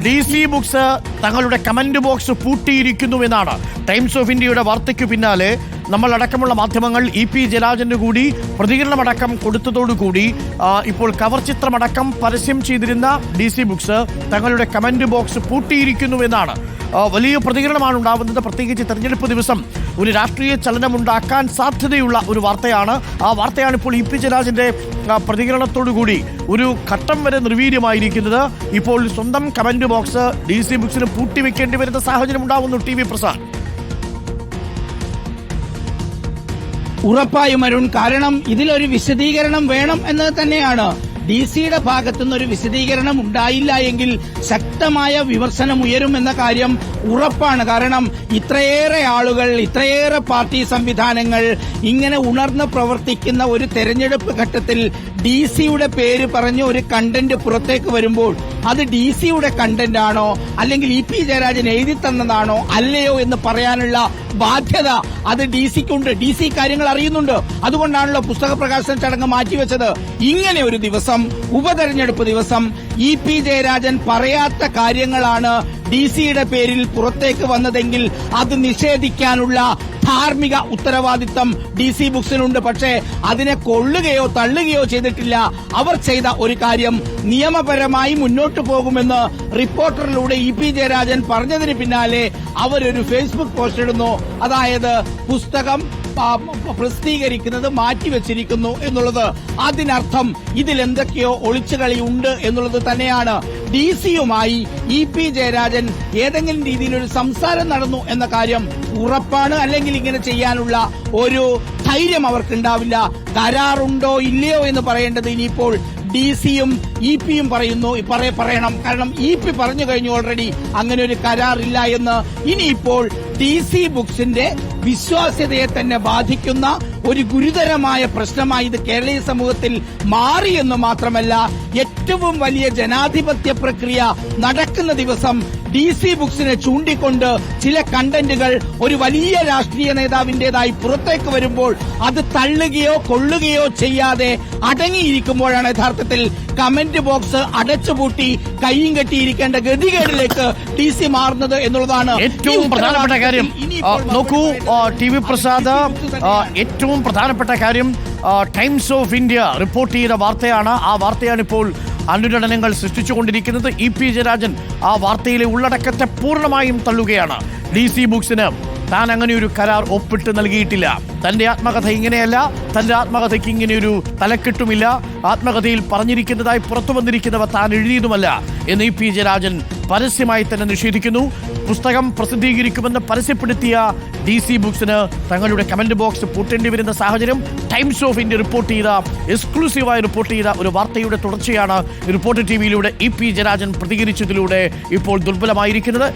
DC books തങ്ങളുടെ comment box പൂട്ടിയിരിക്കുന്നുവെന്നാണ് times of ഇന്ത്യയുടെ വാർത്തയ്ക്കു പിന്നാലെ നമ്മളടക്കമുള്ള മാധ്യമങ്ങൾ EP ജയരാജന് കൂടി പ്രതികരണമടക്കം കൊടുത്തതോടുകൂടി ഇപ്പോൾ കവർ ചിത്രമടക്കം പരസ്യം ചെയ്തിരുന്ന DC ബുക്സ് തങ്ങളുടെ കമന്റ് ബോക്സ് പൂട്ടിയിരിക്കുന്നുവെന്നാണ് വലിയ പ്രതികരണമാണ് ഉണ്ടാവുന്നത്. പ്രത്യേകിച്ച് തെരഞ്ഞെടുപ്പ് ദിവസം ഒരു രാഷ്ട്രീയ ചലനമുണ്ടാക്കാൻ സാധ്യതയുള്ള ഒരു വാർത്തയാണ്. ആ വാർത്തയാണ് ഇപ്പോൾ EP ജയരാജന്റെ പ്രതികരണത്തോടുകൂടി ഒരു ഘട്ടം വരെ നിർവീര്യമായിരിക്കുന്നത്. ഇപ്പോൾ സ്വന്തം കമന്റ് ബോക്സ് DC ബുക്സിന് പൂട്ടിവെക്കേണ്ടി വരുന്ന സാഹചര്യം ഉണ്ടാവുന്നു. TV പ്രസാദ്. ഉറപ്പായും അരുൺ, കാരണം ഇതിലൊരു വിശദീകരണം വേണം എന്നത് തന്നെയാണ്. DC-യുടെ ഭാഗത്തുനിന്ന് ഒരു വിശദീകരണം ഉണ്ടായില്ല എങ്കിൽ ശക്തമായ വിമർശനം ഉയരുമെന്ന കാര്യം ഉറപ്പാണ്. കാരണം ഇത്രയേറെ ആളുകൾ, ഇത്രയേറെ പാർട്ടി സംവിധാനങ്ങൾ ഇങ്ങനെ ഉണർന്ന് പ്രവർത്തിക്കുന്ന ഒരു തെരഞ്ഞെടുപ്പ് ഘട്ടത്തിൽ DC-യുടെ പേര് പറഞ്ഞ് ഒരു കണ്ടന്റ് പുറത്തേക്ക് വരുമ്പോൾ അത് DC-യുടെ കണ്ടന്റ് ആണോ അല്ലെങ്കിൽ EP ജയരാജൻ എഴുതി തന്നതാണോ അല്ലയോ എന്ന് പറയാനുള്ള ബാധ്യത അത് DC-ക്കുണ്ട്. DC കാര്യങ്ങൾ അറിയുന്നുണ്ട്. അതുകൊണ്ടാണല്ലോ പുസ്തക പ്രകാശന ചടങ്ങ് മാറ്റിവെച്ചത്. ഇങ്ങനെ ഒരു ദിവസം, ഉപതെരഞ്ഞെടുപ്പ് ദിവസം, EP ജയരാജൻ പറയാത്ത കാര്യങ്ങളാണ് DC-യുടെ പേരിൽ പുറത്തേക്ക് വന്നതെങ്കിൽ അത് നിഷേധിക്കാനുള്ള ധാർമ്മിക ഉത്തരവാദിത്തം DC ബുക്സിനുണ്ട്. പക്ഷേ അതിനെ കൊള്ളുകയോ തള്ളുകയോ ചെയ്തിട്ടില്ല. അവർ ചെയ്ത ഒരു കാര്യം നിയമപരമായി മുന്നോട്ടു പോകുമെന്ന് റിപ്പോർട്ടറിലൂടെ EP ജയരാജൻ പറഞ്ഞതിന് പിന്നാലെ അവരൊരു ഫേസ്ബുക്ക് പോസ്റ്റ് ഇടുന്നു. അതായത് പുസ്തകം പ്രസിദ്ധീകരിക്കുന്നത് മാറ്റിവെച്ചിരിക്കുന്നു എന്നുള്ളത്. അതിനർത്ഥം ഇതിലെന്തൊക്കെയോ ഒളിച്ചുകളി ഉണ്ട് എന്നുള്ളത് തന്നെയാണ്. DC-യുമായി EP ജയരാജൻ ഏതെങ്കിലും രീതിയിലൊരു സംസാരം നടന്നു എന്ന കാര്യം ഉറപ്പാണ്. അല്ലെങ്കിൽ ഇങ്ങനെ ചെയ്യാനുള്ള ഒരു ധൈര്യം അവർക്കുണ്ടാവില്ല. കരാറുണ്ടോ ഇല്ലയോ എന്ന് പറയേണ്ടത് ഇനിയിപ്പോൾ DC-യും EP-യും പറയണം. കാരണം EP പറഞ്ഞു കഴിഞ്ഞു ഓൾറെഡി അങ്ങനെ ഒരു കരാറില്ല എന്ന്. ഇനിയിപ്പോൾ DC ബുക്സിന്റെ വിശ്വാസ്യതയെ തന്നെ ബാധിക്കുന്ന ഒരു ഗുരുതരമായ പ്രശ്നമായി ഇത് കേരളീയ സമൂഹത്തിൽ മാറിയെന്ന് മാത്രമല്ല, ഏറ്റവും വലിയ ജനാധിപത്യ പ്രക്രിയ നടക്കുന്ന ദിവസം DC ബുക്സിനെ ചൂണ്ടിക്കൊണ്ട് ചില കണ്ടന്റുകൾ ഒരു വലിയ രാഷ്ട്രീയ നേതാവിന്റേതായി പുറത്തേക്ക് വരുമ്പോൾ അത് തള്ളുകയോ കൊള്ളുകയോ ചെയ്യാതെ അടങ്ങിയിരിക്കുമ്പോഴാണ് യഥാർത്ഥത്തിൽ കമന്റ് ബോക്സ് അടച്ചുപൂട്ടി കയ്യും കെട്ടിയിരിക്കേണ്ട ഗതികേടിലേക്ക് DC മാറുന്നത് എന്നുള്ളതാണ് ഏറ്റവും പ്രധാനപ്പെട്ട കാര്യം. നോക്കൂ TV പ്രസാദ്, ഏറ്റവും പ്രധാനപ്പെട്ട കാര്യം ടൈംസ് ഓഫ് ഇന്ത്യ റിപ്പോർട്ട് ചെയ്ത വാർത്തയാണ്. ആ വാർത്തയാണ് ഇപ്പോൾ അനുരണനങ്ങൾ സൃഷ്ടിച്ചുകൊണ്ടിരിക്കുന്നത്. EP ജയരാജൻ ആ വാർത്തയിലെ ഉള്ളടക്കത്തെ പൂർണ്ണമായും തള്ളുകയാണ്. DC ബുക്സിന് താൻ അങ്ങനെ ഒരു കരാർ ഒപ്പിട്ട് നൽകിയിട്ടില്ല. തന്റെ ആത്മകഥ ഇങ്ങനെയല്ല, തന്റെ ആത്മകഥയ്ക്ക് ഇങ്ങനെയൊരു തലക്കെട്ടുമില്ല, ആത്മകഥയിൽ പറഞ്ഞിരിക്കുന്നതായി പുറത്തു വന്നിരിക്കുന്നവ താൻ എഴുതിയതുമല്ല എന്ന് EP ജയരാജൻ പരസ്യമായി തന്നെ നിഷേധിക്കുന്നു. പുസ്തകം പ്രസിദ്ധീകരിക്കുമെന്ന് പരസ്യപ്പെടുത്തിയ DC ബുക്സിന് തങ്ങളുടെ കമന്റ് ബോക്സ് പൂട്ടേണ്ടി വരുന്ന സാഹചര്യം ടൈംസ് ഓഫ് ഇന്ത്യ റിപ്പോർട്ട് ചെയ്ത, എക്സ്ക്ലൂസീവായി റിപ്പോർട്ട് ചെയ്ത ഒരു വാർത്തയുടെ തുടർച്ചയാണ് റിപ്പോർട്ടർ TVയിലൂടെ EP ജയരാജൻ പ്രതികരിച്ചതിലൂടെ ഇപ്പോൾ ദുർബലമായിരിക്കുന്നത്.